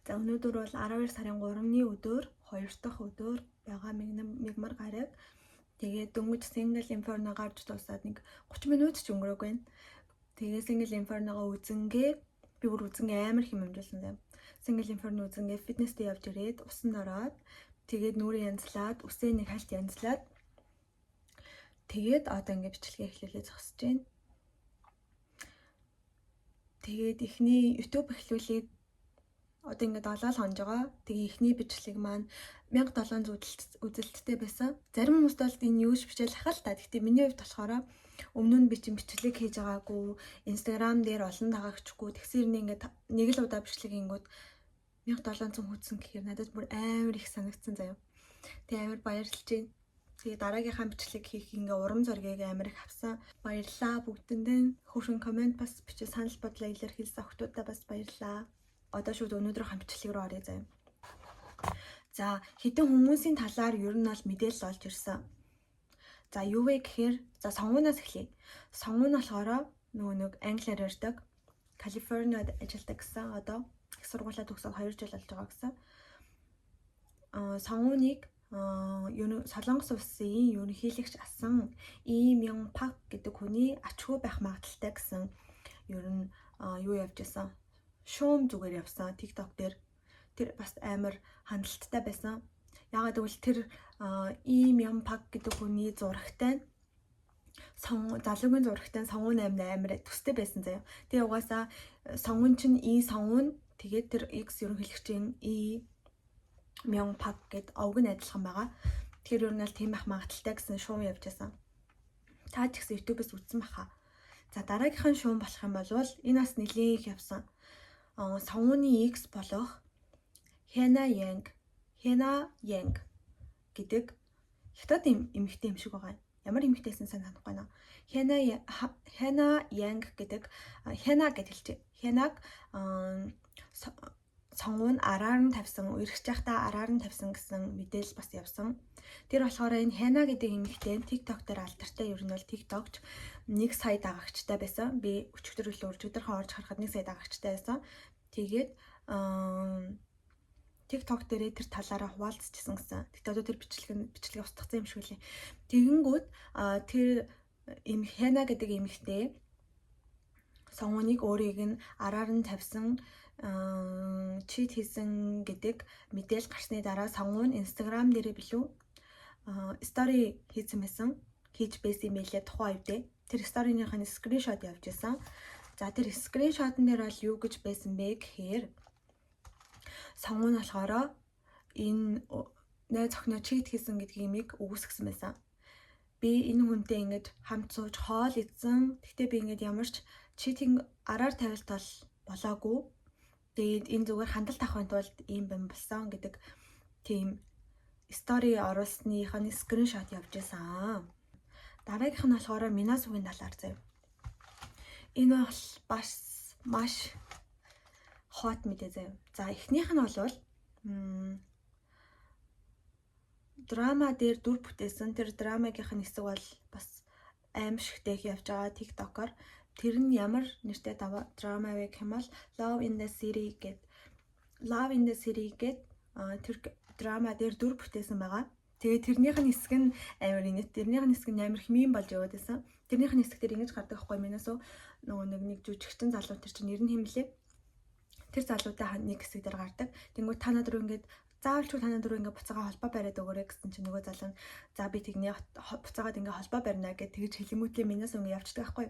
За өнөөдөр бол 12 сарын 3-ны өдөр 2 дахь өдөр байгаа мигмар гараг. Тэгээд дөнгөж Single Inferno гарч дуусаад нэг 30 минут ч өнгөрөөгүй байна. Тэгээд Single Inferno-го үзэнгээ би бүр үзэнгээ амар хэмэмжүүлсэн зав. Single Inferno үзэнгээ фитнестэй явж ирээд усанд ороод тэгээд нүрээ янзлаад үсээ нэг хальт янзлаад тэгээд одоо ингээд бичлэгээ эхлүүлээ зогсож байна. Тэгээд эхний YouTube эхлүүлээд одоо ингээд 7 хонж байгаа. Тэгээ эхний бичлэг маань 1700 үзэлттэй байсан. Зарим хүмүүст бол энэ юуш бичээл ахал та. Гэхдээ миний хувьд болохоор өмнө нь би чинь бичлэг хийж байгаагүй, Instagram дээр олон дагагчгүй. Тэгсэрний ингээд нэг л удаа бичлэг хийнгүүт 1700 хүзсэн гэхээр надад бүр амар их санагдсан заяа. Тэгээ амар баярлж байна. Тэгээ дараагийнхаа бичлэг хийх ингээ урам зориг амар их авсан. Баярлалаа бүгдэндээ. Хөөрхөн комент бас бичиж санал бодлоо илэрхийлсэн охтуудаа бас баярлалаа. Одоо шууд өнөөдрийнхөө бичлэг рүү оръё заяа. За хэдэн хүмүүсийн талаар ер нь бол мэдээлэл олж ирсэн. За юу вэ гэхээр за сонгуунаас эхлэе. Сонгуун болохоор нөгөө нэг англиар ярьдаг. Калифорниад ажилладаг гэсэн одоо их сургуулаа төгсөөд 2 жил болж байгаа гэсэн. Сонгууныг Солонгос улсын ерөнхийлөгч асан Lee Myung-pak гэдэг хүний ачгүй байх магадaltaй гэсэн ер нь юу явж исэн. Шуум зүгээр явсан TikTok дээр. Тэр бас амар хандлттай байсан. Ягаад гэвэл тэр Lee Myung-pak гэдэг хүний зурагтай залуугийн зурагтай сонгуун 8 амар төстэй байсан заяа. Тэгээ угаасаа сонгуун чинь сонгуун тэгээд тэр X ерөнхийлөгчийн Lee Myung-pak гэд овг нь адилхан байгаа. Тэгэхээр ер нь л тийм ах магадaltaй гэсэн шуум явж байсан. Та ч гэсэн YouTube-с үзсэн баха. За дараагийнхан шуум болох юм бол энэ бас нэлээх явсан. Сонгууны X болох Hana Yang гэдэг хятад эмэгтэй юм шиг байгаа. Ямар эмэгтэйсэн санахгүй байна. Hana Yang гэдэг Hana гэж хэлжээ. Hana-г сонгуун араар нь тавьсан, үерхэж байхдаа араар нь тавьсан гэсэн мэдээлэл бас явсан. Тэр болохоор энэ Hana гэдэг эмэгтэй TikTok дээр алдартай, ер нь бол TikTokч 1 сая дагагчтай байсан. Би өчигдөр өчигдөрхөн орж харахад 1 сая дагагчтай байсан. Тэгээд TikTok дээрээ тэр талаараа хуваалцчихсан гэсэн. Тэгтээ одоо тэр бичлэг устгацсан юм шиг үлээ. Тэгэнгүүт тэр Hana гэдэг эмэгтэй сонгууныг өөрийг нь араар нь тавьсан чит хийсэн гэдэг мэдээлэл гарсны дараа сонгуун Instagram дээрээ билүү стори хийж байсан юм байлээ тухайн үедээ. Тэр сторийнхын скриншот явж исэн. За тэр скриншотн дээр бол юу гэж байсан бэ гэхээр сонгуун болохоор энэ найз охиноо чит хийсэн гэдгийг үгүйсгэсэн байсан. Би энэ хүнтэй ингэж хамт сууж хоол идсэн. Гэхдээ би ингэж ямарч читинг араар тавилт бол болоогүй. Тэгээд энэ зүгээр хандлт авахын тулд ийм юм болсон гэдэг тийм стори оруулсныхын скриншот явж байсан. Дараагийнх нь болохоор Минасугийн талаар заяа. Энэ бол маш хот мэдээ заяа. За эхнийх нь бол драма дээр дүр бүтээсэн. Тэр драмагийнх нь хэсэг бол бас аимшигтэй явж байгаа TikTok-оор. Тэр нь ямар нэртэй драма вэ гэх юм бол Love in the City гэд тэр драма дээр дүр бүтээсэн байгаа. Тэгээ тэрнийх нь хэсэг нь амар инэт. Тэрнийх нь хэсэг нь амар хэмээн болж яваад байсан. Тэрнийх нь хэсэг дээр ингэж гардаг байхгүй минасуу нөгөө нэг жүжигчин залуу тэр чинь нэр нь хэмлээ. Тэр залуутай нэг хэсэг дээр гардаг. Тэнгүү та над руу ингэж заавалчгүй та над руу ингэ буцаага холбоо бариад өгөөрэй гэсэн чинь нөгөө залуу нь за би тэгний буцаагаад ингэ холбоо барина гэж тэгж хэлэнгүүтлээ минасуу ингэ явчихдаг байхгүй.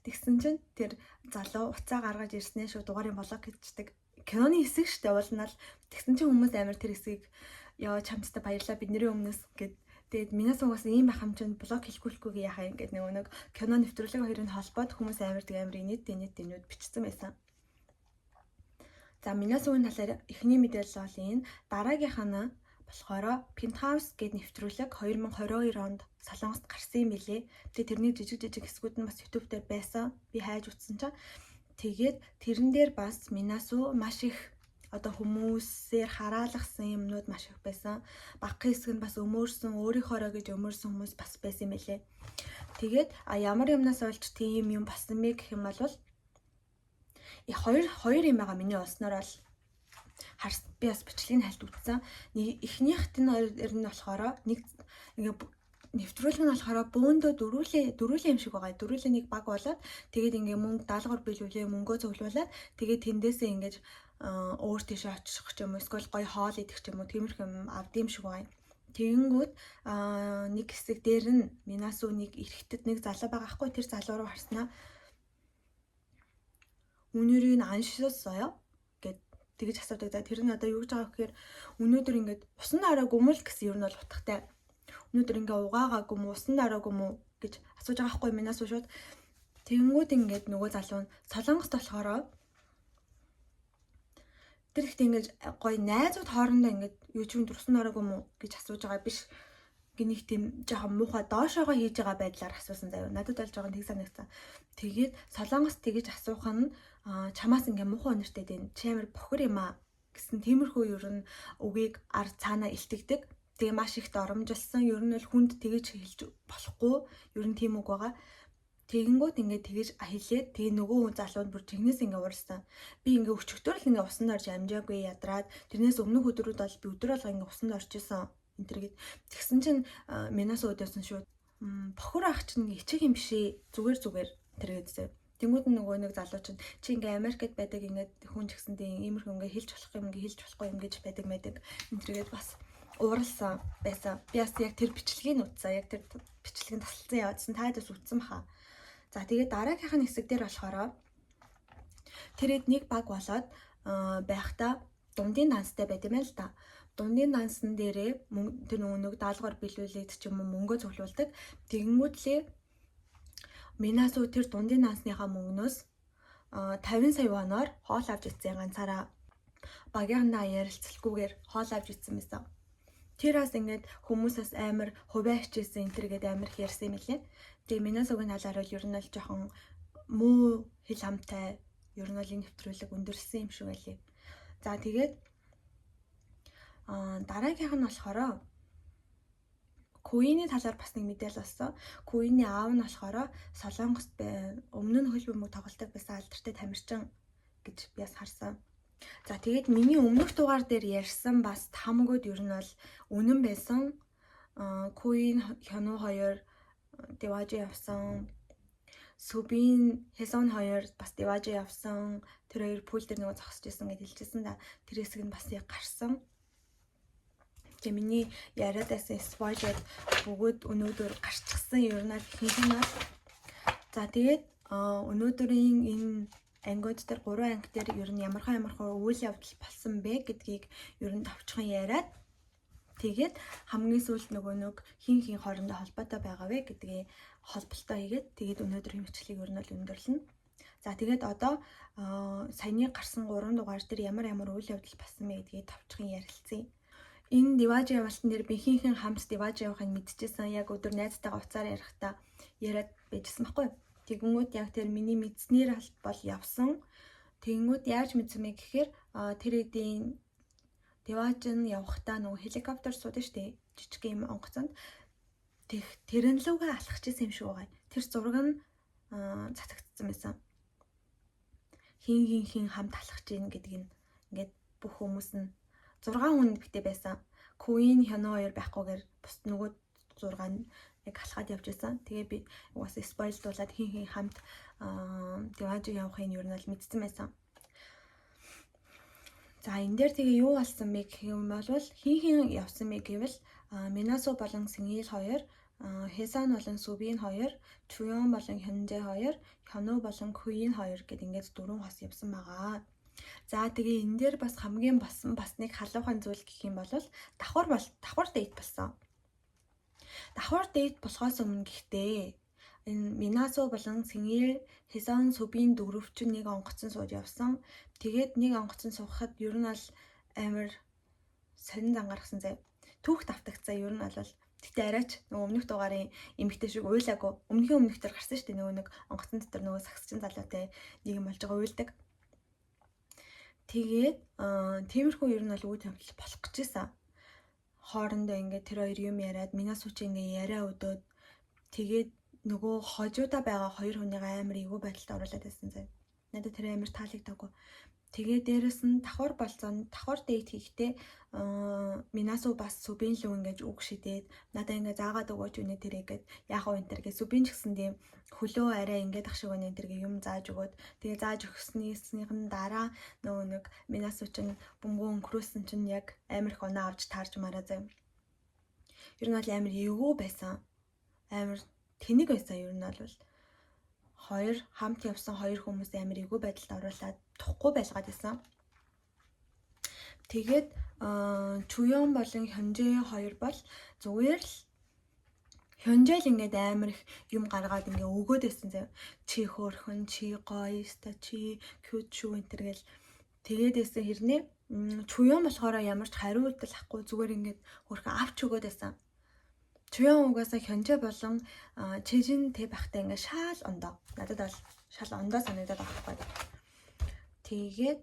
Тэгсэн чинь тэр залуу уцаа гаргаж ирснээ шүү дугаарыг блок хийдэг. Киноны хэсэг штэ уулнаа л тэгсэн чинь хүмүүс амар тэр хэсгийг яа чамцтай баярлаа бидний өмнөөс гэд тэгээд минасуугаас ийм байх юм чинь блок хийхгүй яхаа ингээд нэг кино нэвтрүүлэг хоёрын холбоод хүмүүс амар инээд бичсэн байсан. За минасуугийн талаар эхний мэдээлэл бол энэ дараагийнх нь болохоор Penthouse гэд нэвтрүүлэг 2022 онд Солонгост гарсан юм билээ. Тэгээ тэрний жижиг хэсгүүд нь бас YouTube дээр байсан. Би хайж утсан чинь тэгээд тэрэн дээр бас Минасуу маш их одоо хүмүүсээр хараалгасан юмнууд маш их байсан. Багахан хэсэг нь бас өмөрсөн, өөрийнхоороо гэж өмөрсөн хүмүүс бас байсан юм билээ. Тэгээд ямар юмнаас олж тийм юм болсон бэ гэх юм бол хоёр юм байгаа миний уснаар бол би бас бичлэгийг хальт үзсэн. Эхнийхт нь ер нь болохоор нэг ингээ нэвтрүүлэг нь болохоор бөөндөө дөрүүлээ юм шиг байгаа. Дөрүүлээ нэг баг болоод тэгээд ингээ мөнгө даалгавар биелүүлээ, мөнгөө цуглуулад тэгээд тэндээсээ ингэж өөр тийшээ очих ч юм уу, эсвэл гоё хоол идэх ч юм уу, тиймэрхүү юм авдığım шиг байгаа. Тэгэнгүүт нэг хэсэг дээр нь Минасу нэг эрэхтэд нэг залуу байгаа хгүй, тэр залуу руу харснаа. Үнэрийг аншилсоё гэд тэгэж асуудаг. Тэр нь одоо юу гэж байгаа вэ гэхээр өнөөдөр ингээд усан дараагүй юм л гэсэн ер нь бол утгатай. Өнөөдөр ингээ угаагаагүй юм, усан дараагүй юм уу гэж асууж байгаа хгүй Минасу шууд. Тэгэнгүүт ингээд нөгөө залуу нь Солонгост болохоор тэр ихтэй ингээд гоё найзууд хоорондоо ингээд юу ч юм турсан дараагүй юм уу гэж асууж байгаа биш. Гинийх тийм жоохон муухай доошоогоо хийж байгаа байдлаар асуусан заяа. Надад бол жоохон тэг санагдсан. Тэгээд Солонгост тэгэж асуух нь чамаас ингээ муухай өнөртэй дээ. Чи амар бохор юм аа гэсэн тиймэрхүү ер нь үгийг ар цаанаа илтгэдэг. Тэгээ маш их доромжилсан. Ер нь л хүнд тэгэж хэлж болохгүй. Ер нь тийм үг байгаа. Тэгэнгүүт ингээд тэгэж хэлээд тэгээ нөгөө залууд бүр тэгнээс ингээ уурсан. Би ингээ өчигдөр л ингээ усан орж амжаагүй ядраад тэрнээс өмнөх өдрүүд бол би өдөр болго ингээ усанд орж исэн. Энтергээд тэгсэн чинь Минасу өдөөсөн шууд бохор ах чинь ичиг юм бишээ зүгээр тэргээдсэн. Тэнгүүд нөгөө нэг залуу чинь чи ингээ Америкт байдаг ингээд хүн ч гэсэндээ иймэрхүү ингээ хэлж болох юм ингээ хэлж болохгүй юм гэж байдаг. Энтергээд бас ууралсан байсан. Би бас яг тэр бичлэгийг утсан. Яг тэр бичлэгийг тасалсан яваадсан. Та дэс утсан баха. За тэгээд дараагийнх нь хэсэг дээр болохоор тэрэд нэг баг болоод байхдаа дундын данстай байт юм л да. Дундын дансан дээрээ тэр нөгөө даалгавар биелүүлээд ч юм уу мөнгө цуглуулдаг. Тэгэнгүүтлээ Минасу тэр дундын дансныхаа мөнгнөөс 50 сая воноор хоол авч ицсэн ганцаараа багийнхнаа ярилцлаггүйгээр хоол авч ицсэн байсан. Тэр бас ингээд хүмүүсээс амар хувиа хичээсэн энэ төргээд амар их ярьсан юм лээ. Тэгээ Минасугийн талаар бол ер нь л жоохон муу хэл хамтай ер нь бол энэ нэвтрүүлэг өндөрсөн юм шиг байлээ. За тэгээд дараагийнх нь болохоор Куиний талаар бас нэг мэдээлэл болсон. Куиний аав нь болохоор Солонгост өмнө нь хөл бөмбөг тоглолтог байсан алдартай тамирчин гэж би бас харсан. За тэгээд миний өмнөх дугаар дээр ярьсан бас тамгууд ер нь бол үнэн байсан. Куин Хёну хоёр Деважи явсан. Субин Хэсон хоёр бас Деважи явсан. Тэр хоёр пул дээр нөгөө зогсож исэн гэж хэлчихсэн да. Тэр хэсэг нь бас яг гарсан. Тэгээ миний яриадаас спойлер бүгд өнөөдөр гарчихсан ер нь ихэнх. За тэгээд өнөөдрийн энэ ангиуд дээр 3 анги дээр ер нь ямархаа үйл явдал болсон бэ гэдгийг ер нь товчхон яриад тэгээд хамгийн сүүлд нөгөө хин хоорондоо холбоотой байгаа вэ гэдгийг холболтоо хийгээд тэгээд өнөөдрийн мэтлэгийг ер нь л өндөрлөнө. За тэгээд одоо саяны гарсан 3 дугаар дээр ямар үйл явдал болсон бэ гэдгийг товчхон ярилцъя. Энэ Деважи явалтан дээр би хин хамт Деважи явахыг мэдчихсэн. Яг өдөр найзтайгаа уцаар ярихдаа яриад байжсан байхгүй. Тэгэнгүүт яг тэр миний мэдснээр бол явсан. Тэгэнгүүт яаж мэдсэн бэ гэхээр тэр эдийн Деважин явахдаа нөгөө хеликоптер суудаг штеп. Жижиг юм онгоцонд тэрэн лүүгээ алхчихсан юм шиг байгаа. Тэр зураг нь цацагдсан байсан. Хин хамт алхаж ийн гэдэг нь ингээд бүх хүмүүс нь 6 хүн битээ байсан. Куин Хёно хоёр байхгүйгээр бус нөгөө 6 нь яг алхаад явж байсан. Тэгээ би угаасаа спойлдуулаад хин хамт Деважи явахыг ер нь бол мэдсэн байсан. За энэ дээр тэгээ юу болсон бэ гэх юм бол хин явсан бэ гэвэл Минасу болон Сэнгил хоёр, Хэсан болон Субин хоёр, Чуён болон Хёнжэ хоёр, Хёно болон Куин хоёр гэд ингээд 4 хос явсан байгаа. За тэгээ энэ дээр бас хамгийн бас нэг халуухан зүйл гэх юм бол давхар дейт болсон. Давхар дейт болохоос өмнө гэхдээ энэ Минасу болон Сэнгил, Хэсан, Субин дөрөвч нэг онгоцон сууж явсан. Тэгээд нэг онгоцон суухад ер нь бол амар сонин зангарсан зав. Түүх давтагцаа ер нь бол тэгтээ арайч нөгөө өмнөх дугаарын эмэгтэй шиг уйлаагүй. Өмнөх төр гарсан шүү дээ нөгөө нэг онгоцон дотор нөгөө сагсчин залуутай нэг юм болж байгаа уйлдаг. Тэгээд тиймэрхүү ер нь бол үйл явдал болох гэж байсан. Хоорондоо ингээд тэр хоёр юм яриад Минасу ч ингээд яриа өдөөд тэгээд нөгөө хожуудаа байгаа хоёр хүнийг амар эвгүй байдалд оруулаад байсан зав. Надад тэр амар таалагдаагүй. Тэгээ дээрэс нь давхар дейт хийхдээ Минасо бас Сүбийн лүү ингэж үг шидээд надаа ингээ заагаад өгөөч үнэ тэрэ гэд яах вэ энэ төр гэ Сүбийн ч гэсэн тийм хөлөө арай ингээд ах шиг өнө энэ төр гэ юм зааж өгөөд тэгээ зааж өгснийхэн дараа нөгөө нэг Минасо чинь бөмбөө өнгөрөөсөн чинь яг амар их оноо авч таарж мараа зав. Ер нь бол амар эвгүй байсан. Амар тэнэг байсан ер нь бол хоёр хамт явсан хоёр хүмүүс амар эвгүй байдалд оруулаад тухгүй байлгаад байсан. Тэгээд Чуён болон Хёнжээ хоёр бол зүгээр л Хёнжээл ингээд амар их юм гаргаад ингээ өгөөд байсан зав. Чи хөөрхөн, чи гоё, ста чи cute шүү энэ төр гэл тэгээд байсан хэрнээ Чуён болохоор ямар ч хариулт авахгүй зүгээр ингээд хөөрхөн авч өгөөд байсан. Чуён угаасаа Хёнжээ болон Чижин тэ байхдаа ингээ шаал ондоо. Надад бол шал ондоо санагдаад байгаа байхгүй. Тэгээд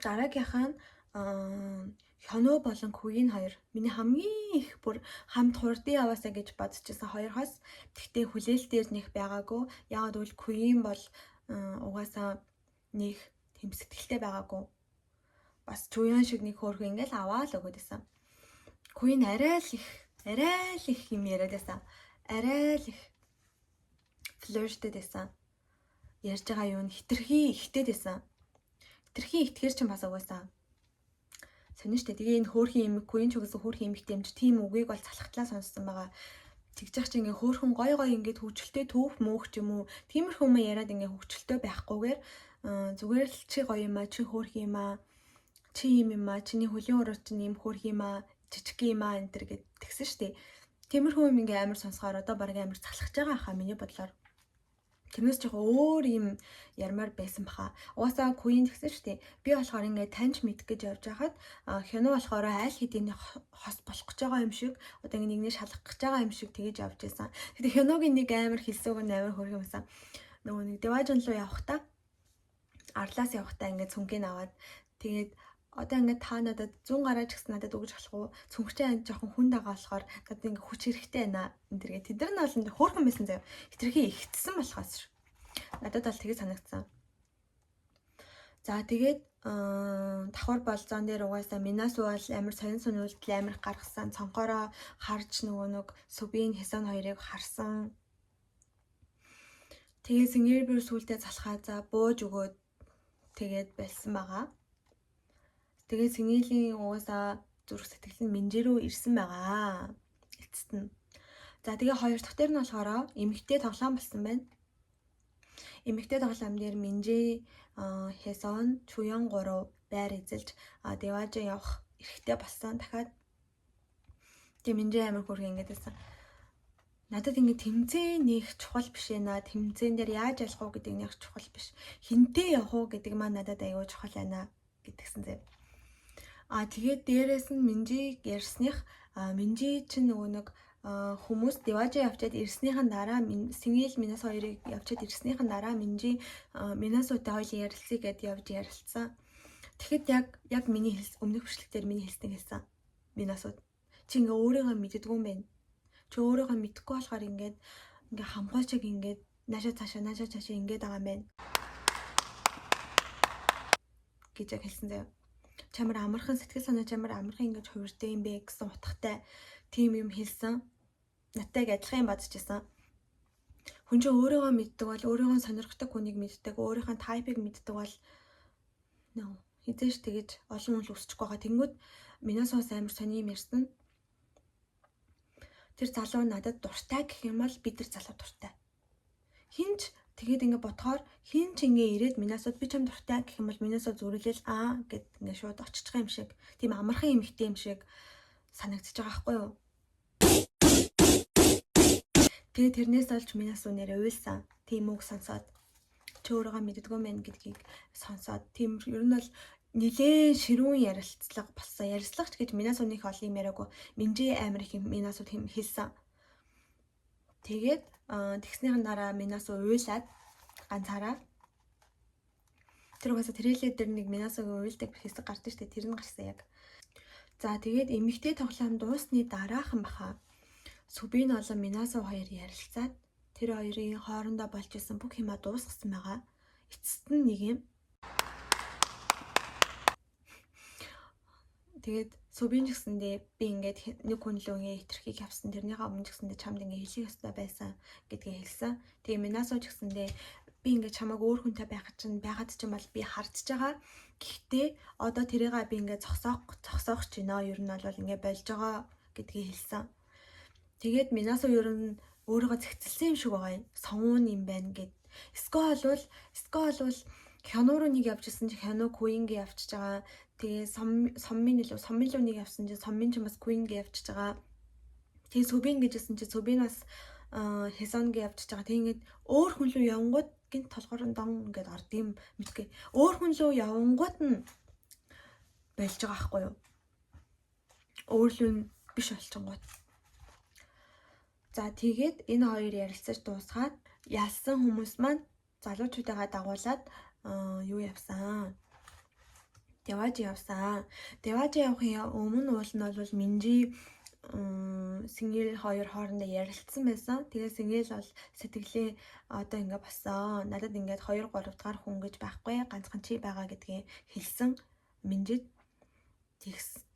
дараагийнх нь Хёнөө болон Кугийн хоёр миний хамгийн их бүр хамт хурдан яваасаа гэж бодчихсон хоёр хос. Тэгтээ хүлээлт дээр нэх байгаагүй. Яагаад гэвэл Кугийн бол угаасаа нэг тэм сэтгэлтэй байгаагүй. Бас Чуён шиг нэг хөөрхөн ингээл аваад өгöd байсан. Кугийн арай л их юм яриад байсан. Арай л их флиртэд байсан. Ярьж байгаа юу нь хитрхи ихтэй байсан. Хитрхи ихтгэр чинь бас угаасаа сонирхтой. Тэгээ энэ хөөрхөн юм Кугийн ч гэсэн хөөрхөн юмхтэй юм чи тийм үгийг бол залхахтлаа сонссон байгаа. Тэгж яах чи ингээ хөөрхөн гой ингээд хөвчлөлтэй түүх мөөх ч юм уу тиймэрхүү юм яриад ингээ хөвчлөлтэй байхгүйгээр зүгээр л чи гоё юм аа чи хөөрхөн юм аа чи юм аа чиний хөлийн уруу чинь юм хөөрхөн юм аа жижиг юм аа энэ төр гэд тэгсэн штэ. Тиймэрхүү юм ингээ амар сонсохоор одоо баг амар залхаж байгаа хаа миний бодлоор. Тэрнээс жоохон өөр юм ярмаар байсан баха. Угаасаа Куин гэсэн штэ. Би болохоор ингээ таньж мэдэх гэж явж байхад Хёнөө болохоор аль хэдийн хос болох гэж байгаа юм шиг одоо ингээ нэгнээ шалгах гэж байгаа юм шиг тэгэж явж байсан. Тэгтээ Хёнөөгийн нэг амар хэлсүүг нь амар хөргөн байсан. Нөгөө нэг Деважин руу явахдаа арлаас явахдаа ингээ цүнхийг аваад тэгээд одоо ингээд та надад 100 гараач гэсэн надад өгж болох уу? Цүнхчээ жоохон хүн дагаа болохоор надад ингээд хүч хэрэгтэй байна. Энэ тэргээ тэд нар нь бол хөөрхөн байсан заяа. Хитрхи ихтсэн болохоос ш. Надад бол тэгээ санагдсан. За тэгээд давхар болзоон дээр угаасаа Минасо бол амар сонин үйлдэл амар гаргасан. Цонхороо харж нөгөө нэг Сүбийн Хэсон хоёрыг харсан. Тэгээ Сингэрбэр сүулдэ залхаа за бууж өгөөд тэгээд байсан байгаа. Тэгээ Сингэлийн угаасаа зүрх сэтгэл нь Минжээ рүү ирсэн байгаа. Эцэст нь. За тэгээ хоёр дахь дээр нь болохоор эмэгтэй тоглоом болсон байна. Эмэгтэй тоглоом дээр Минжээ, Хэсон, Чуён 3 байр эзэлж Деважин явах эрхтэй болсон. Дахиад тэгээ Минжээ амар хөргөн ингэж байсан. Надад ингэ тэмцээн нэг чухал биш ээ. Тэмцээн дээр яаж ялах уу гэдэг нэг чухал биш. Хинтээ явах уу гэдэг маань надад аюу чухал байна гэдгсэн зэ. Тэгээд дээрээс нь Минжийг ярьсных Минжи чинь нөгөө нэг хүмүүс Деважин явчаад ирснийхэн дараа Сингэл Минасо хоёрыг явчаад ирснийхэн дараа Минжи Минасотой хоёул ярилцъя гэд явж ярилцсан. Тэгэхэд яг миний өмнөх бичлэгтэр миний хэлсэн хэлсэн. Минасод чи ингээ өөрийгөө мэддэггүй юм байна. Чи өөрийгөө мэдэхгүй болохоор ингээ хамгаалчиг ингээ наашаа цаашаа ингээ байгаа юм байна. гэж хэлсэн заяа. Чамар амархан сэтгэл санаа чамар амархан ингэж хувиртай юм бэ гэсэн утгатай тийм юм хэлсэн. Надтай адилхан юм бодчихсон. Хүн чинь өөрийгөө мэддэг бол өөрийгөө сонирхдаг хүнийг мэддэг, өөрийнхөө тайпыг мэддэг бол хизээш тэгэж олон хүн өсчих байгаа. Тэнгүүд Минасоос амар сони юм ярьсан. Тэр залуу надад дуртай гэх юм бол бид нар залуу дуртай. Хинч тэгээд ингээ бодохоор хин ч ингээ ирээд Минасод би чам дуртай гэх юм бол Минасод зүрэлэл гэд ингээ шууд очиж байгаа юм шиг. Тийм амархан эмэгтэй юм шиг санагдчихж байгаа байхгүй юу? Тэгээд тэрнээс олж Минасо нэрээ уйлсан. Тийм үг сонсоод чи өөрийгөө мэддэггүй мэн гэдгийг сонсоод тийм ер нь бол нилээн ширүүн ярилцлага болсон. Ярилцлагч гэж Минасоныг олон юм яриаггүй. Минжээ амар их Минасод хэлсэн. Тэгээд тэгснийхэн дараа Минасо уйлаад ганцаараа тэр угаасаа трейлер дээр нэг Минасогийн уйлдаг хэсэг гардаг штэ тэр нь гарсан яг. За тэгээд эмэгтэй тоглоом дуусны дараахан баха Сүбийн болон Минасо хоёр ярилцаад тэр хоёрын хоорондоо болж исэн бүх юма дуусгасан байгаа. Эцэст нь нэг юм Тэгээд Сүбин ч гэсэндээ би ингээд нэг хүн лөө ингээ итерхийг явсан. Тэрнийхээ өмнө ч гэсэндээ чамд ингээ хэлэх ёстой байсан гэдгээ хэлсэн. Тэгээ Минасо ч гэсэндээ би ингээ чамайг өөр хүнтэй байхад чинь бол би хардж байгаа. Гэхдээ одоо тэрийгээ би ингээ зогсоох ч гинэ. Ер нь бол ингээ болж байгаа гэдгээ хэлсэн. Тэгээд Минасо ер нь өөрийгөө зэгцэлсэн юм шиг байгаа юм. Сонгуун юм байна гэд. Скоо бол Хёно руу нэг явж исэн чи Хёно Куингээ явчихж байгаа. Тэгээ Соммин руу нэг явсан чи Соммин ч бас Куингээ явчихж байгаа. Тэгээ Сүбин гэжсэн чи Сүбин бас Хэсонгээ явчихж байгаа. Тэгээ ингээд өөр хүн рүү явангууд гинт толгоор нь дон ингээд ордгийм мэдгүй. Өөр хүн рүү явангууд нь болж байгаа байхгүй юу? Өөрлөө нь биш болчихгоот. За тэгээд энэ хоёр ярилцаж дуусгаад ялсан хүмүүс маань залуучуудаа дагуулад юу явсан? Деважи явсан. Деважи явахын өмнө уул нь бол Минжи Сингэл хоёр хоорондоо ярилцсан байсан. Тэгээ Сингэл бол сэтгэлээ одоо ингээ бассан. Надад ингээд 2 3 дахь хүн гэж байхгүй, ганцхан чи байгаа гэдгийг хэлсэн Минжид.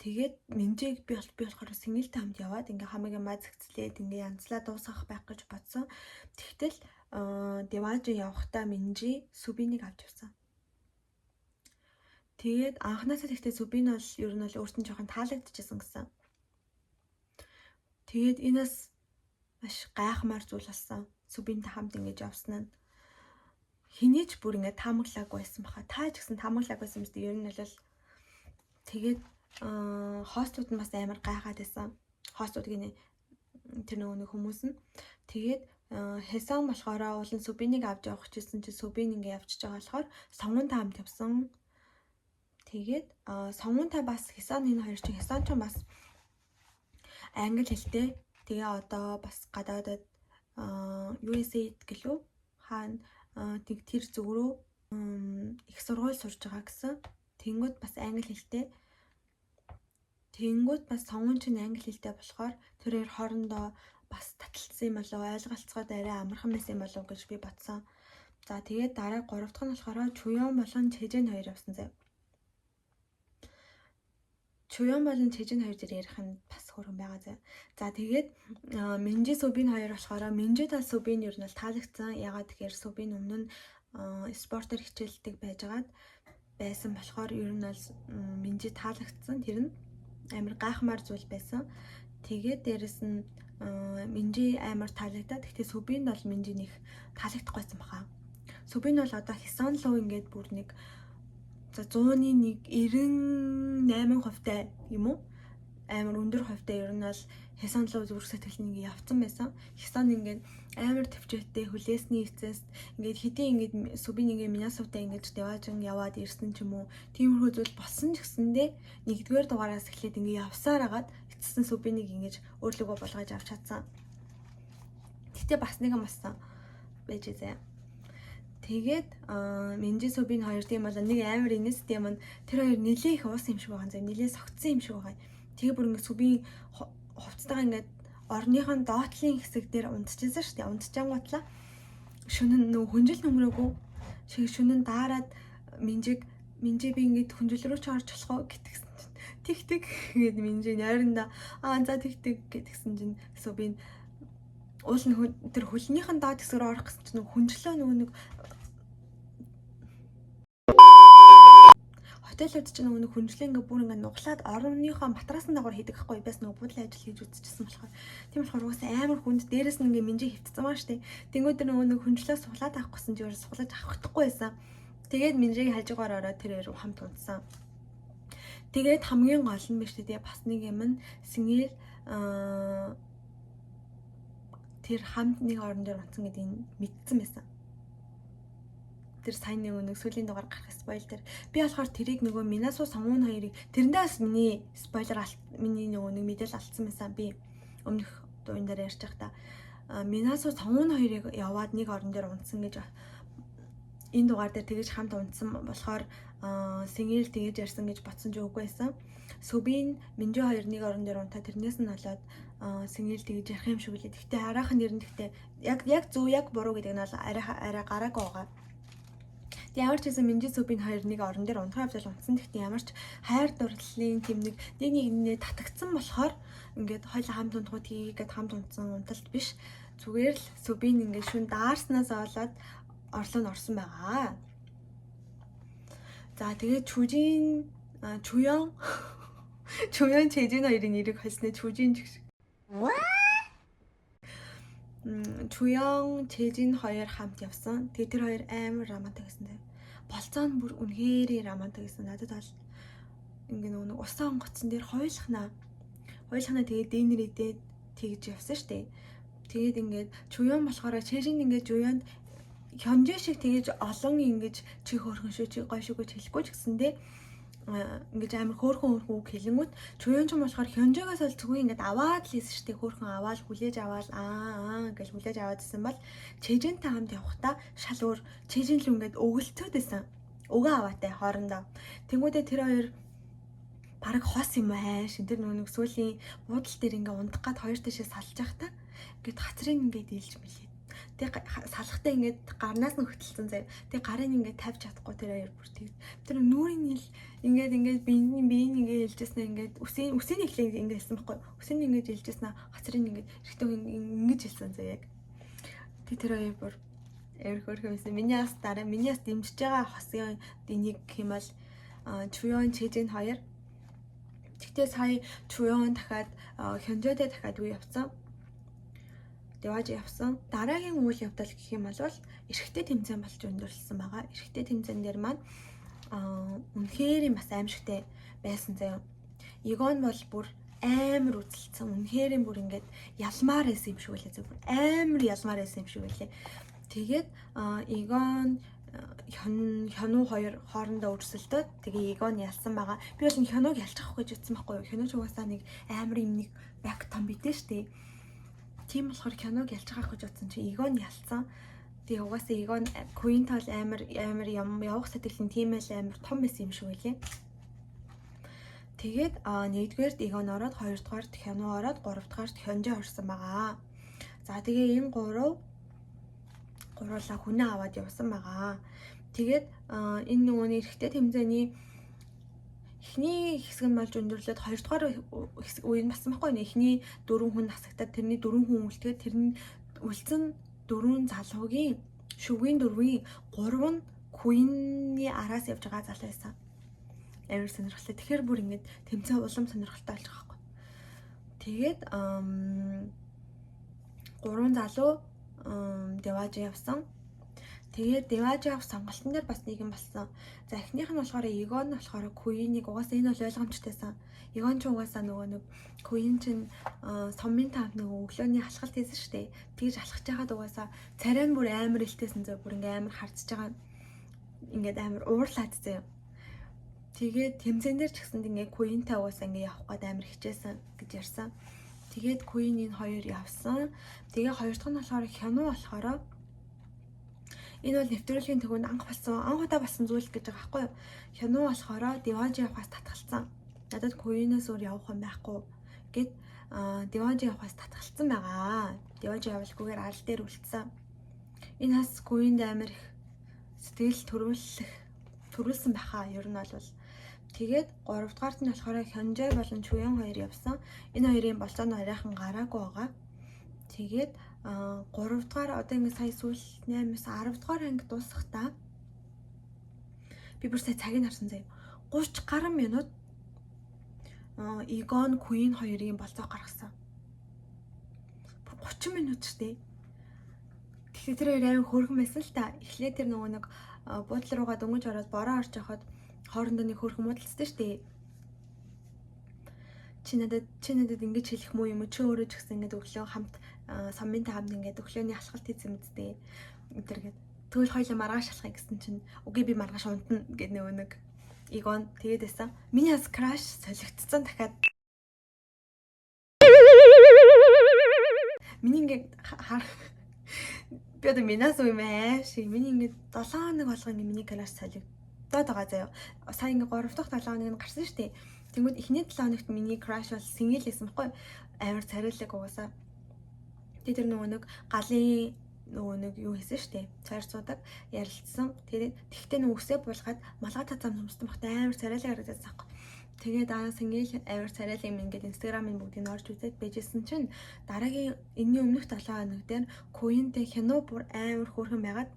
Тэгээд Минжиг би болохоор Сингэлтэй хамт яваад ингээ хамаагийн маа зэгцлээд ингээ янзлаа дуусгах байх гэж бодсон. Тэгтэл Деважи явахдаа Минжи Сүбинийг авч явсан. Тэгээд анхнаасаа тэгтээ Сүбин бол ер нь бол өөртөө жоохон таалагдчихсан гэсэн. Тэгээд энэс маш гайхмаар зүйл болсон. Сүбинтэй хамт ингэж явсан нь хинээч бүр ингээ таамаглаагүй байсан баха. Та ч гэсэн таамаглаагүй байсан юм шүү дээ. Ер нь бол тэгээд хостууд нь бас амар гайхаад байсан. Хостуудгийн тэр нэг хүмүүс нь тэгээд Хэсон болохоор уулын Сүбинийг авч явах гэсэн чи Сүбин ингээ явчихж байгаа болохоор сонгуунтай хамт явсан. Тэгээд сонгуунтай бас Хэсон энэ хоёр чинь Хэсон ч бас англи хэлтэй. Тэгээ одоо бас гадаадад USA гэлөө хаана тэр зүг рүү их сургууль сурж байгаа гэсэн. Тэнгүүд бас англи хэлтэй. Тэнгүүд бас сонгуун чинь англи хэлтэй болохоор тэрээр хоорондоо бас таталцсан юм болов, ойлголцоход арай амархан байсан юм болов гэж би бодсон. За тэгээд дараа 3 дахь нь болохоор Чуён болон Чэжэн хоёр явсан зав. Чуён болон Чэжэн хоёр дээр ярих нь бас хөрөн байгаа зав. За тэгээд Минжи Сүбин хоёр болохоор Минжи та Сүбин ер нь таалагдсан. Ягаад тэгэхээр Сүбин өмнө нь спортоор хичээлдэг байжгаад байсан болохоор ер нь бол Минжи таалагдсан. Тэр нь амар гайхмаар зүйл байсан. Тэгээд дээрэс нь Минжи амар таалагдаад. Гэхдээ Сүбин бол Минжи нэг таалагдахгүйсэн баха. Сүбин бол одоо Хэсон лөө ингээд бүр нэг 100-ны 98% юм уу? Амар өндөр хувьтай ер нь бол Хэсон лөө зүрх сэтгэл нэг явцсан байсан. Хэсон ингээд амар төвчөлтэй хүлээсний эцэс ингээд хэдийн ингээд Сүбин ингээд Минасотой ингээд Деважин яваад ирсэн ч юм уу. Тиймэрхүү зүйл болсон ч гэсэндээ нэгдүгээр дугаараас эхлээд ингээд явсаар агаад эцэст нь Сүбинийг ингээд өөрлөгөө болгож авч чадсан. Гэтэ бас нэгэн болсон байж заяа. Тэгээд Минжи Сүбин хоёр тийм бол нэг амар инээстэй юм. Тэр хоёр нэлээ их уус юм шиг байгаа. За нэлээ согтсон юм шиг байгаа. Тэгээ бүр ингээд Сүбин хувцастайгаа ингээд орныхон доотлын хэсэг дээр унтчихсан шүү дээ. Унтчихангуутлаа шөнө нөө хүнжил нөмрөөгүй. Шөнө даарад Минжи би ингээд хүнжил рүү ч орж болохоо гэтгсэн чинь тэг гээд Минжи найранда за тэг гэтгсэн чинь Сүбин уул нь тэр хөлнийхэн доод хэсэг рүү орох гэсэн чинь хүнжлөө нөгөө нэг хотелүүд чинь нөгөө хүнжлээ ингээ бүр ингээ нуглаад орныхоо матрасан дагавар хийдэг байхгүй бас нөгөө буудлын ажил хийж үзчихсэн болохоор тийм болохоор угаасаа амар хүнд дээрээс нь ингээ Минжи хөвтцсэн байгаа штэ. Тэнгүүд тэр нөгөө хүнжлээ суглаад авах гэсэн чинь суглаж авахдаггүй байсан. Тэгээд Минжиг хажуугаар ороод тэрээр хамт унтсан. Тэгээд хамгийн гол нь биш тэгээ бас нэг юм нь Сингэл тэр хамт нэг орон дээр унтсан гэдгийг мэдсэн байсан. Тэр сайн нэг сүүлийн дугаар гарах спойлер. Би болохоор тэрийг нөгөө Минасо сонгуун хоёрыг тэрэндээс миний спойлер миний нөгөө нэг мэдээлэл алдсан байсан. Би өмнөх дуун дээр ярьж байхдаа Минасо сонгуун хоёрыг яваад нэг орон дээр унтсан гэж энэ дугаар дээр тэгэж хамт унтсан болохоор Сингэл тэгэж ярьсан гэж бодсон ч үгүй байсан. Сүбин Минжи хоёр нэг орон дээр унтаа тэрнээс нь болоод Сингэл тэгэж ярих юм шиг үлээ. Гэхдээ арайхан нэр нь гэхдээ яг зөв яг буруу гэдэг нь бол арай гараагүй байгаа. Тэг ямар ч гэсэн Минжи Сүүбийн хоёр нэг орон дээр унтахын явдал унтсан. Тэгтээ ямар ч хайр дурлалын тийм нэг нэгнээ татагдсан болохоор ингээд хоёул хамт унтахууд хийгээд хамт унтсан унталт биш. Зүгээр л Сүүбийн ингээд шүн даарснаас болоод орлоо нь орсон байгаа. За тэгээд Чуён Чэжин хоёрын нэрийг холсноо Чужин ч гэж. Чуён Чэжин хоёр хамт явсан. Тэгээд тэр хоёр амар романтик гэсэн. Болцоо нь бүр үнэхээр романтик гэсэн. Надад бол ингээ нэг усан онгоцсон дээр хоёулахнаа тэгээд дэнэрийдээ тэгж явсан штэ. Тэгээд ингээд Чуён болохоор Чэжин ингээд Чуёнд хонжоо шиг тэгэж олон ингэж чи хөөрхөн шүү чи гоё шүү гэж хэлэхгүй ч гэсэндээ ингэж амар хөөрхөн үг хэлэнгүүт Чуён ч юм болохоор хонжоогоос бол зүгээр ингэж аваад л ийсэн штэ хөөрхөн аваад хүлээж аваад гэж хүлээж аваад исэн бол Чэжинтэй хамт явахдаа шал өөр Чэжин л ингэж өгөлцөөд исэн өгөө аваатай хоорондоо тэнгүүдээ тэр хоёр бараг хос юм ааш тэр нэг сүүлийн буудал дээр ингээ ундах гад хоёр тишээ салж явахдаа ингээд хацрын ингээ дийлж мэлээ. Тэг салхтаа ингээд гарнаас нь хөтөлсөн заяа. Тэг гарыг ингээд тавьж чадахгүй тэр хоёр бүр тэг. Тэр нүрийн нийл ингээд биеийн ингээд илжсэн ингээд үсийн ихлээ ингээд хэлсэн байхгүй. Үсийн ингээд илжсэн хацрын ингээд эргэтөө ингэж хэлсэн заяа яг. Тэг тэр хоёр бүр амар хөөрхөн юмсэн. Миний бас дэмжиж байгаа хосын нэг юм бол Чуён Чэжин хоёр. Тэгтээ сая Чуён дахиад Хёнжоодээ дахиад үе явсан. Явж явсан. Дараагийн үйл явдал гэх юм бол эрэгтэй тэмцээн болж өндөрлсөн байгаа. Эрэгтэй тэмцээн дээр маань үнэхээр бас аимшигтай байсан заяа. Игон бол бүр амар үзэлцсэн. Үнэхээр бүр ингээд ялмаар байсан юм шиг байлаа зөв. Амар ялмаар байсан юм шиг байлаа. Тэгээд Игон Хёну хоёр хоорондоо өрсөлдөөд тэгээ Игон ялсан байгаа. Би бол Хёнуг ялчих гэж утсан байхгүй юу? Хёну ч угаасаа нэг амар юм нэг бак том битээ штэ. Тийм болохоор киног ялж байгаа гэж бодсон чи Игон ялсан. Тэгээ угаасаа Игон Queen-тай бол амар явах сэтгэлийн тийм л амар том байсан юм шиг байлээ. Тэгээд нэгдүгээрт Игон ороод, хоёрдугаарт Хёну ороод, гуравдугаарт Хёнжо орсон байгаа. За тэгээ энэ гуруулаа хүнээ аваад явсан байгаа. Тэгээд энэ нөгөөний эрэгтэй тэмцээний эхний хэсэг нь болж өндөрлөөд хоёрдугаар үе нь басан байхгүй нэ эхний 4 хүн насагтаад тэрний 4 хүн үлдгээд тэрний үлдсэн 4 залуугийн шүггийн 4-ийн 3 нь Queen-ийн араас явж байгаа залуу байсан. Амар сонирхолтой. Тэгэхээр бүр ингэж тэмцээн улам сонирхолтой болж байгаа байхгүй. Тэгээд 3 залуу Деваж явсан. Тэгээд Деважи сонголтын дээр бас нэг юм болсон. За эхнийх нь болохоор Игон нь болохоор Queen-ийг угаасаа энэ бол ойлгомжтойсан. Игон ч угаасаа нөгөө нэг Queen чинь сомын тавд нөгөө өглөөний алхалт хийсэн шүү дээ. Тэгж алхаж байгаад угаасаа царай нь бүр амар илтээсэн зөө бүр ингээ амар харцж байгаа. Ингээд амар уурлаад зөө. Тэгээд тэмцээн дээр ч гэсэн ингээ Queen-тай угаасаа ингээ явах гээд амар хичээсэн гэж ярьсан. Тэгээд Queen энэ хоёр явсан. Тэгээ хоёр дахь нь болохоор Хёну болохоор энэ бол нэвтрүүлгийн төгөөнд анх удаа болсон зүйл гэж байгаа байхгүй юу? Хёну болохоор Деважи явахаас татгалцсан. Надад Queen-ээс өөр явах юм байхгүй гэд Деважи явахаас татгалцсан байгаа. Деважи явуулгүйгээр арал дээр үлдсэн. Энэ хас Queen-д амар их сэтгэл төрүүлсэн байхаа ер нь бол. Тэгээд 3 дугаарт нь болохоор Хёнжо болон Чуён хоёр явсан. Энэ хоёрын болцоо нь оройхон гараагүй байгаа. Тэгээд 3 дугаар одоо ингэ сая сүүл 8-аас 10 дугаар анги дуусахдаа би бүр сая цагийг харсан заяа. 30 гаруй минут Игон Queen хоёрын болцоо гаргасан. 30 минут ч тий. Тэгэхээр тэр хоёр аян хөөрхөн байсан л та. Эхлээд тэр нөгөө нэг буудлын руугаа дөнгөж ороод бороо орж явахад хоорондоо нэг хөөрхөн муудалцсан шүү дээ. Чи надад ингэж хэлэх муу юм уу? Чи өөрөө ч гэсэн ингэж өглөө хамт самбинтай хамт ингэж өглөөний алхалт хийсэн мэдтэй. Тэргээд тэгвэл хоёулаа маргааш алхах гэсэн чинь үгүй би маргааш унтна гэд нэг Игон тэгээд байсан. Миний бас краш солигдсон дахиад. Миний ингэ би одоо минаас уу юм аа шиг миний ингэ 7 хоног болгоно миний краш солигдоод байгаа заяа. Сая ингэ 3 дахь 7 хоног нь гарсан шүү дээ. Тэгмэд эхний 7 хоногт миний краш бол single байсан байхгүй амар царайлаг угаасаа. Тэр нөгөө нэг галын нөгөө нэг юу хийсэн штэ. Цайрцуудаг ярилцсан. Тэгтээ нөгөө үсээ буулгаад малгай тацаам юмстан бахта амар царайлаг харагдсан байхгүй. Тэгээд сангил амар царайлаг юм ингээд инстаграмын бүгдийг орж үзээд байжсэн чинь дараагийн энэний өмнөх 7 хоног дээр Queen-тэй хянуу бүр амар хөөрхөн байгаад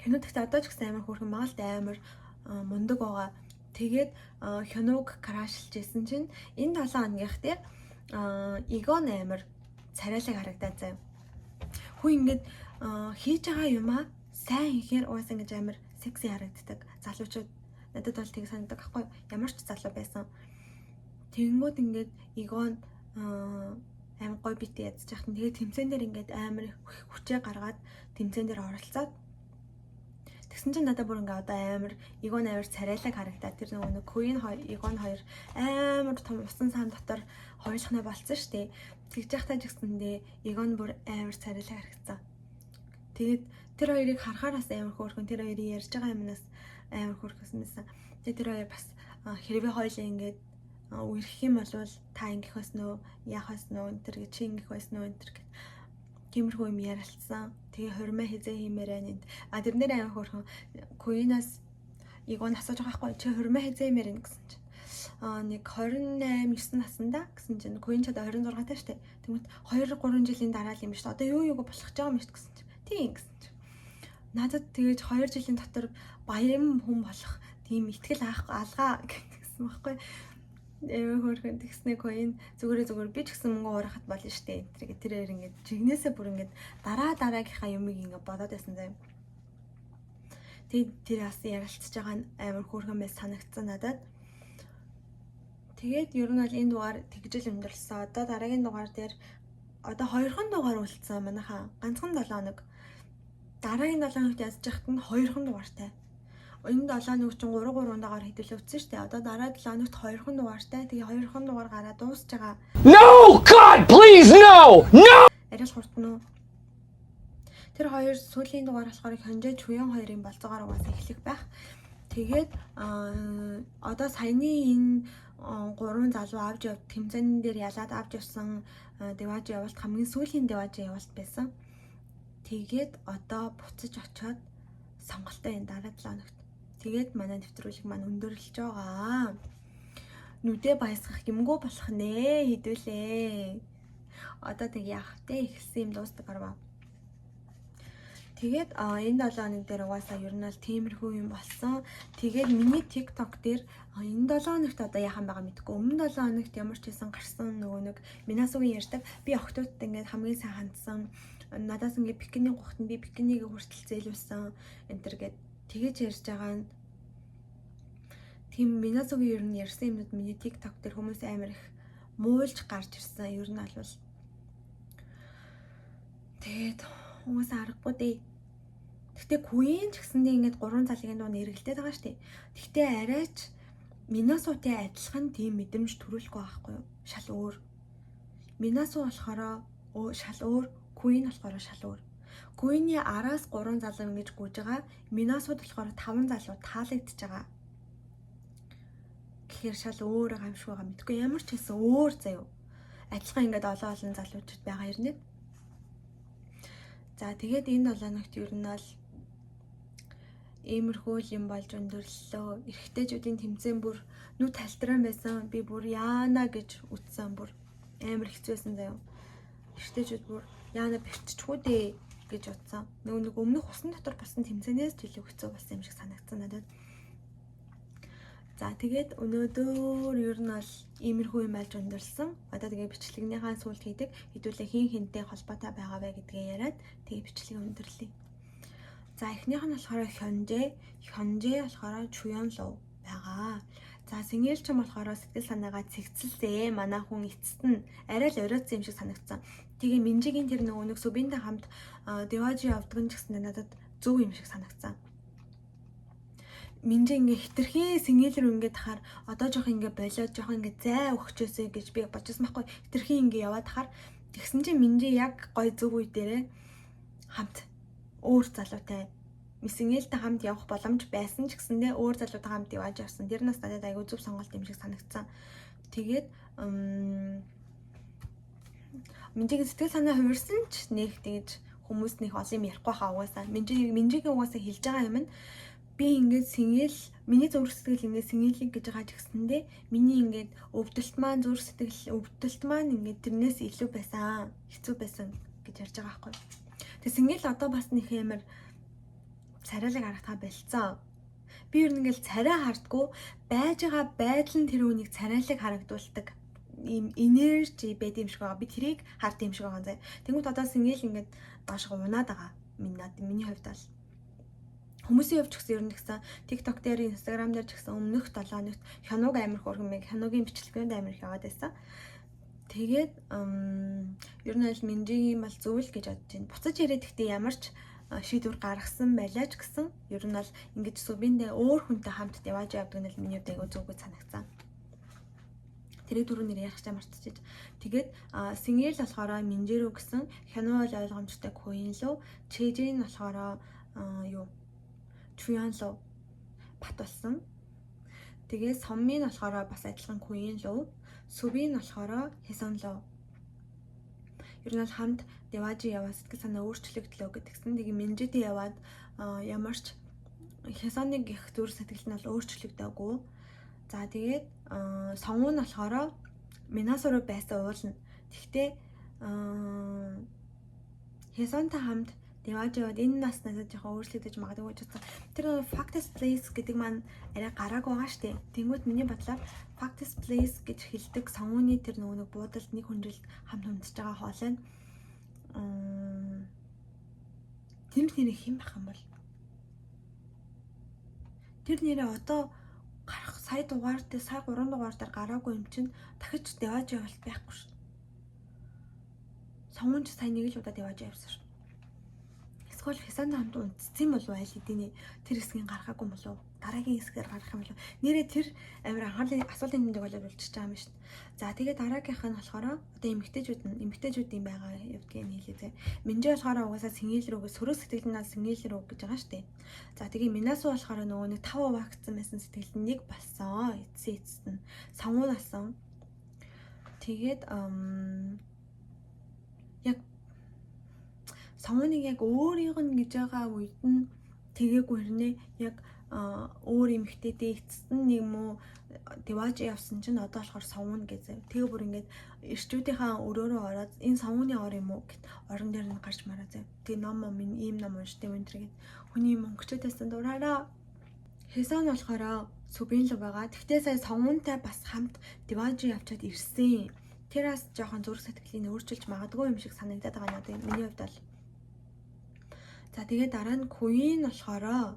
хянуу гэхдээ одоо ч гэсэн амар хөөрхөн байгаа л да амар мундаг байгаа. Тэгээд хянууг крашлж исэн чинь энэ 7 хоногийнх дээр Игон амар царайлаг харагдаад заяа. Хүн ингээд хийж байгаа юмаа сайн хийхээр уус ингэж амар секси харагддаг. Залуучууд надад бол тийг санагддаг байхгүй ямар ч залуу байсан. Тэгэнгүүт ингээд Игон амар гой бит ядж яхад тэгээд тэмцээн дээр ингээд амар хүчээ гаргаад тэмцээн дээр оролцоод тэгсэн чинь надад бүр ингээд одоо амар Игон амар царайлаг харагдаад тэр нөгөө Queen Игон хоёр амар том усан сан дотор хоёулахнаа болцсон штэ. Тэгж яхтаа ч гэсэндээ Игон бүр амар царайлаг харагдсан. Тэгээд тэр хоёрыг харахаараас амар хөөрхөн тэр хоёрын ярьж байгаа юмнаас амар хөөрхөсөн байсан. Тэгээд тэр хоёр бас хэрвээ хоёулаа ингээд үерхэх юм бол та ингэх байснаа яах байснаа энэ гэж чи ингэх байснаа энэ гэж тиймэрхүү юм ярилцсан. Тэгээ хурмаа хизээ хиймээр байна. Тэрнэр амар хөөрхөн Queen-аас Игон асууж байгаа байхгүй чи хурмаа хизээ хиймээр байна гэсэн чинь нэг 28 9 наснда гэсэн чинь Queen ч одоо 26 таа штэ. Тэгмэд 2 3 жилийн дараа л юм шүү. Одоо юу болох гэж байгаа юм шүү гэсэн чинь. Тийм гэсэн чинь. Надад тэгэж 2 жилийн дотор баян хүн болох тийм ихтгэл алгаа гэсэн байхгүй. Хөөрхөн тэгснэ Queen зүгээр би ч гэсэн мөнгө уурахад болно штэ. Тэр ингээд жигнэсээ бүр ингээд дараагийнхаа юмыг ингээд бодоод байсан заяа. Тэгээд тэр бас ярилцж байгаа нь амар хөөрхөн байс санагдсан надад. Тэгээд ер нь бол энэ дугаар тэгжэл өндөрлсөн. Одоо дараагийн дугаар дээр одоо 2хан дугаар үлдсэн манайхаа. Ганцхан 7 хоног. Дараагийн 7 хоногт язж яхад нь 2хан дугаартай. Энэ 7 хоног чинь 3 дугаар хэдүүлээ үтсэн шүү дээ. Одоо дараа 7 хоногт 2хан дугаартай. Тэгээ 2хан дугаар гараад дуусч байгаа. No God, please no. No. Арай л хурдна уу? Тэр хоёр сүүлийн дугаар болохоор Хонжээ Чуян хоёрын болцоогоор угаасаа эхлэх байх. Тэгээд одоо саяны энэ 3 залуу авч явд тэмцээн дээр ялаад авч явсан Деважи явалт хамгийн сүүлийн Деважи явалт байсан. Тэгээд одоо буцаж очиод сонголтоо энэ дараа 7 хоногт. Тэгээд манай нэвтрүүлэг маань өндөрлөж байгаа. Нүдэ баясгах юмгүй болох нэ хэдүүлээ. Одоо тэг яах вэ? Эхэлсэн юм дуустдаг арва. Тэгээд энэ 7 хоног дээр угаасаа ер нь бол тиймэрхүү юм болсон. Тэгээд миний TikTok дээр энэ 7 хоногт одоо яахан байгаа мэдгүй. Өмнө 7 хоногт ямар ч байсан гарсан нөгөө нэг Минасугийн ярьдаг. Би октоодд ингээд хамгийн сайн хандсан. Надаас ингээд бикини гухтанд би бикинийг хүртэл зээлүүлсэн. Энтэр гээд тэгэж ярьж байгаа нь тийм Минасугийн ер нь ярьсан юмнууд миний TikTok дээр хүмүүс амар их муулж гарч ирсэн. Ер нь бол тэгээд хүмүүс аргагүй дээ. Гэхдээ Queen ч гэсэндээ ингээд 3 залгийн дуу нэргэлдээд байгаа штеп. Гэхдээ арайч Минасутай адилхан тийм мэдрэмж төрүүлэхгүй байхгүй юу? Шал өөр. Минасу болохоор шал өөр, Queen болохоор шал өөр. Queen-ийн араас 3 залуу ингэж гүйж байгаа. Минасуд болохоор 5 залуу таалагдж байгаа. Тэгэхээр шал өөр байгаа юм шиг байгаа мэдгүй ямар ч хэсэн өөр заяа. Адилхан ингээд олон залуучууд байгаа юм нэ. За тэгээд энэ 7 хоногт ер нь бол иймэрхүү юм болж өндөрлөлөө. Эрэгтэйчүүдийн тэмцээн бүр нүд талтран байсан. Би бүр яана гэж үтсэн бүр амар хэцүүсэн заяа. Эрэгтэйчүүд бүр яана бэрччихгүй дээ гэж утсан. Нэг өмнөх усан дотор басан тэмцээнээс ч илүү хэцүү болсон юм шиг санагдсан надад. За тэгээд өнөөдөр ер нь бол иймэрхүү юм болж өндөрлсөн. Одоо тэгээ бичлэгнийхаа сүлд хийдэг. Хэдүүлээ хин хинтэй холбоотой байгаа вэ гэдгээ яриад тэгээ бичлэг өндөрлөе. За эхнийх нь болохоор Хонжээ болохоор Чуян луу байгаа. За Сэнгэл ч юм болохоор сэтгэл санаагаа цэгцэлзээ. Манай хүн эцэст нь арай л оройтсан юм шиг санагдсан. Тэгээ Минжигийн тэр нэг Сүбинтэй хамт Деважи явдаг нь ч гэсэн надад зөв юм шиг санагдсан. Минжи ингээ хитрхи Сэнгэл рүү ингээ тахаар одоо жоох ингээ болоод жоох ингээ зай өгчөөсэй гэж би бодчихсон байхгүй. Хитрхи ингээ яваад тахаар тэгсэн чинь Минжи яг гой зөв үе дээрээ хамт өөр залуутай Сэнгэлтэй хамт явах боломж байсан ч гэсэндээ өөр залуутай хамт явж явсан. Тэр нас надад айгүй зөв сонголт юм шиг санагдсан. Тэгээд Минжигийн сэтгэл санаа хувирсан ч нэг тэгж хүмүүс нэг олон юм ярихгүй хаа угаасаа. Минжигийн угаасаа хэлж байгаа юм нь би ингээд сэngэл миний зүрх сэтгэл ингээд сэngэлийг гэж байгаа ч гэсэндээ миний ингээд өвдөлт маань зүрх сэтгэл өвдөлт маань ингээд тэрнээс илүү байсан, хэцүү байсан гэж ярьж байгаа байхгүй. Тэгээ сэngэл одоо бас нэг юмар царайлаг харагдах болцсон. Би ер нь ингээд царай хардггүй байж байгаа байдал нь тэр үнийг царайлаг харагдуулдаг ийм энержи байд юм шиг байгаа. Би тэрийг хард юм шиг байгаа зэ. Тэнгүүт одоо сэngэл ингээд доошго унаад байгаа. Миний хувьд бол хүмүүсийн хувьд ч гэсэн ер нь гэсэн TikTok дээр, Instagram дээр ч гэсэн өмнөх 7 хоногт хянууг амир хөргмэг, хянуугийн бичлэгэнд амир яваад байсан. Тэгээд ер нь аль Минжигийн бол зөвл гэж бодож байна. Буцаж ирээд ихтэй ямар ч шийдвэр гаргасан байлаа ч гэсэн ер нь бол ингэж сүбиндээ өөр хүнтэй хамт явж явдаг нь л миний хувьд айгүй зүггүй санагцсан. Тэрийг түрүү нэр ярих чам мартчихэж. Тэгээд сэngэл болохоор Минжи рүү гэсэн, хянуу бол ойлгомжтой Куин лөө, Чэжин болохоор Чуян лөө бат болсон. Тэгээд Соммин болохоор бас адилхан Куин лөө, Сүбин болохоор Хэсон лөө. Ер нь бол хамт Деважи яваа сэтгэл санаа өөрчлөгдлөө гэдгсэн. Тэгээ Минжитэй яваад ямар ч Хэсоныг их зүрх сэтгэл нь бол өөрчлөгдөөгүй. За тэгээд сонгуу нь болохоор Минасу руу байсан уулна. Тэгтээ Хэсонтой хамт Деважиуд энэ наснаас жоохон өөрчлөгдөж магадгүй ч гэсэн тэр Factus Place гэдэг маань арай гарааг байгаа штэ. Тэнгүүд миний бодлоор Factus Place гэж хэлдэг сонгууны тэр нэг буудалд нэг хүндрэлд хамт унтж байгаа хоолой нь тэр нэрээ хэн байх юм бол тэр нэрээ одоо гарах сая 3 дугаар дээр гараагүй юм чинь дахиж Деважи болт байхгүй шүү. Сонгуунч сая нэг л удаа Деважи явсан шүү. Эсвэл Хэсаны хамт унтцсан болов айл хэдийн тэр хэсгийн гарахаагүй болов дараагийн хэсгээр гарах юм болов нэрээ тэр амир анхаарлын асуултын тэмдэг болоод үлчиж байгаа юм шүү. За тэгээд дараагийнх нь болохоор одоо эмэгтэйчүүдийн байгаа явдгийг хэлээ зэ. Минжи болохоор угаасаа сэngэл рүү сөрөг сэтгэлнээс сэngэл рүү гэж байгаа шүү дээ. За тэгээд Минасу болохоор нөгөө нэг 5 вакцин байсан сэтгэлд нэг болсон. Эцэст нь сонгуун болсон. Тэгээд яг сонгууныг яг өөрийнх нь гэж байгаа үед нь тэгээгүй хэрнээ яг өөр эмэгтэйтэй эцэст нь нэг мөө Деважи явсан чинь одоо болохоор сонгуун гэж. Тэгээ бүр ингээд эрчүүдийнхаа өрөөрөө ороод энэ сонгууны ор юм уу гэт орон дээр нь гарч мараа зэ. Тэгээ ном минь ийм ном уншдаг юм тэргээд хүний мөнгөчөөдөөс дураараа. Хэсон болохоор Сүбин л байгаа. Тэгтээ сая сонгуунтай бас хамт Деважи явчаад ирсэн. Тэр бас жоохон зүрх сэтгэлийг өөрчилж магадгүй юм шиг санагдаад байгаа надад миний хувьд бол. За тэгээ дараа нь Куин болохоор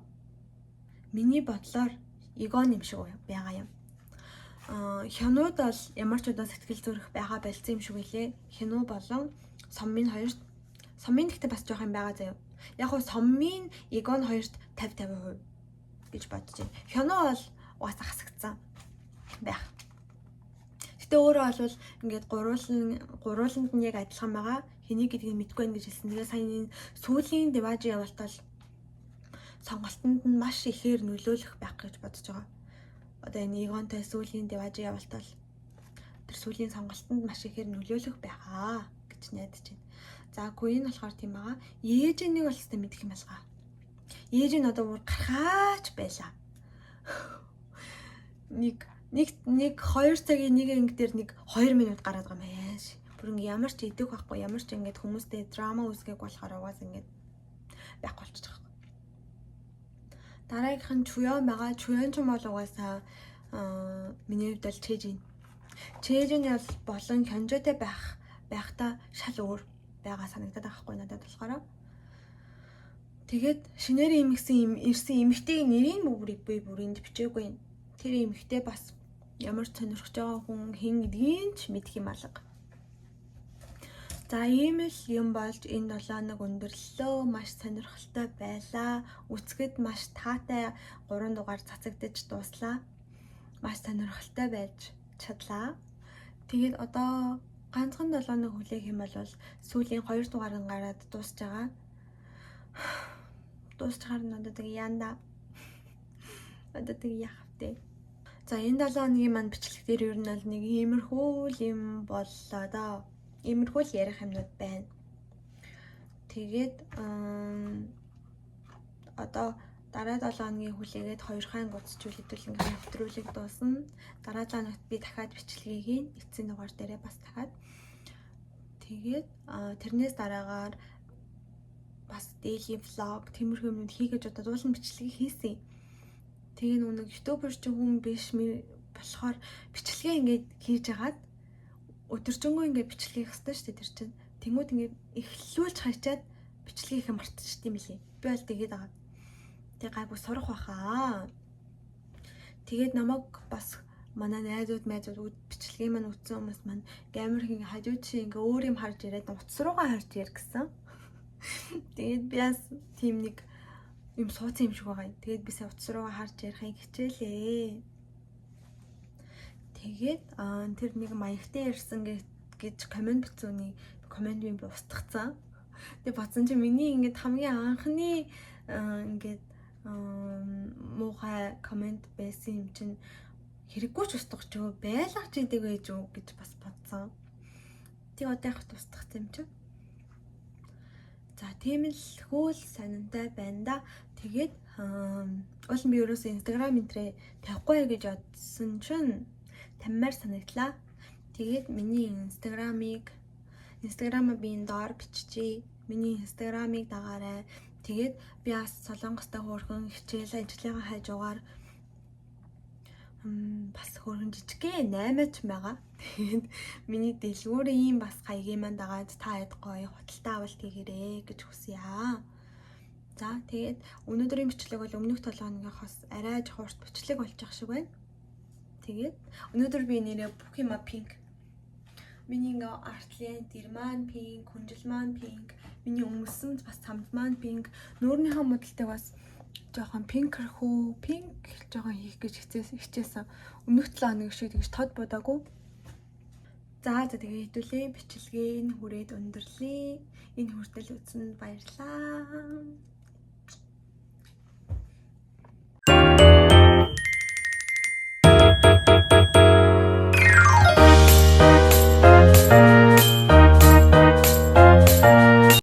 миний бодлоор Игон юм шиг байгаа юм. Хянууд бол ямар ч удаа сэтгэл зүрх байгаа байлцсан юм шиг үлээ. Хянуу болон Соммин хоёрт Соммин гэхдээ бас жоох юм байгаа заяа. Яг хөө Соммин Игон хоёрт 50-50% гэж бодож байна. Хянуу бол угаасаа хасагдсан байх. Гэтэ өөрөө бол ингээд гурууланд нь яг адилхан байгаа. Хэнийг гэдгийг мэдгүй байх гэж хэлсэн. Тэгээ саяны сүүлийн Деважи явалт бол сонголтонд нь маш ихээр нөлөөлөх байх гэж бодож байгаа. Одоо энэ Игонтой сүүлийн Деважи явалт бол тэр сүүлийн сонголтонд маш ихээр нөлөөлөх байхаа гэж найдаж байна. За Куин болохоор тийм байгаа. Ээжэнийг бол хэвээр мэдэх юм байна. Ээж нь одоо бүр гарахаач байлаа. Нэг 2 цагийн нэг анги дээр нэг 2 минут гараад байгаа юм яаш. Бүр ингэ ямар ч идэх байхгүй, ямар ч ингэ хүмүүстэй драма үүсгэх болохоор угаас ингэ байхгүй болчих жоох. Дараагийнх нь Чуян байгаа. Чуян ч юм бол угаасаа миний хувьд бол Чэжин. Чэжин болон Хёнжотой байхдаа шал өөр байгаа санагдаад байгаа хгүй надад болохоор. Тэгээд шинээр ирсэн эмэгтэйгийн нэрийг би бүрийнд бичээгүй. Тэр эмэгтэй бас ямар ч сонирхож байгаа хүн хэн гэдгийг ч мэдэх юм алга. За ийм л юм болж энэ 7 хоног өндөрлөө, маш сонирхолтой байлаа. Үцгэд маш таатай 3 дугаар цацагдж дууслаа. Маш сонирхолтой байж чадлаа. Тэгээд одоо ганцхан 7 хоног хүлээх юм бол сүүлийн 2 дугаар нь гараад дуусж байгаа. Дуусчаар надад тэг янда. Надад тэг яах вэ? За энэ 7 хоногийн маань бичлэг дээр ер нь бол нэг иймэрхүү юм боллоо доо. Иймэрхүү ярих юмнууд байна. Тэгээд одоо дараа 7 хоногийн хүлээгээд 2 хаан гудсчүүл хэдүүл ингээ нэвтрүүлэг дуусна. Дараа 7 хоногт би дахиад бичлэгийг хийн. Эцсийн дугаар дээрээ бас дахиад. Тэгээд тэрнээс дараагаар бас daily vlog тиймэрхүү юмнууд хийгэж одоо дуулан бичлэгийг хийсэн. Тэгээ нэг ютубер ч хүн биш болохоор бичлэгээ ингээд хийж агаад өдөржингөө ингээд бичлэгээ хийх хэрэгтэй шүү дээ тэр чинь. Тэнгүүд ингээд эхлүүлж хайчаад бичлэгээ хийх мартчихд юм лээ. Би бол тэгээд байгаа. Тэг гайгүй сурах баха. Тэгээд намайг бас манай найзууд бичлэгээ маань үтсэн хүмүүс маань гамир хин хажууд чи ингээ өөр юм харж ирээд утас руугаа харж ир гэсэн. Тэгээд би бас тийм нэг юм сууц юм шиг байгаа. Тэгээд би сая утас руугаа харж ярихыг хичээлээ. Тэгээд тэр нэг маягтай ярьсан гэж комент бичсөний комент би устгацсан. Тэгээд бодсон чи миний ингээд хамгийн анхны ингээд муухай комент байсан юм чинь хэрэггүй ч устгах ч байлгаж идэг байж үү гэж бас бодсон. Тэг одоо яг устгах юм чи. За тийм л хөөл санантай байна да. Тэгээд уул би ерөөсөө Instagram энтрээ тавихгүй гэж бодсон чинь таммаар санагдлаа. Тэгээд миний Instagram-ыг би энэ доор биччихье. Миний Instagram-ыг дагаарай. Тэгээд би бас Солонгостой хөөрхөн хичээл ажлынхаа хажуугаар бас хөөрхөн жижигхэн 8-аач байгаа. Тэгээд миний дэлгүүрийн ийм бас гайгийн маань дагаад та хэд гоё худалдаа авалт хийгээрэй гэж хүсье. За тэгээд өнөөдрийн бичлэг бол өмнөх 7 хоногийнхоос арай жоо урт бичлэг болж ах шиг байна. Тэгээд өнөөдөр би нэрээ бүх юм пинк. Миний ингээ артлын дэр маань пинк, хүнжил маань пинк, миний өмсөн бас цамд маань пинк, нөөрнийхөө модалтайг бас жоохон пинкэрхүү, пинк жоохон хийх гэж хичээсэн. Өмнөх 7 хоног шиг тэгж тод бодаагүй. За тэгээ хэдүүлээ бичлэгээ энэ хүрээд өндөрлөө. Энэ хүртэл үзсэнд баярлалаа.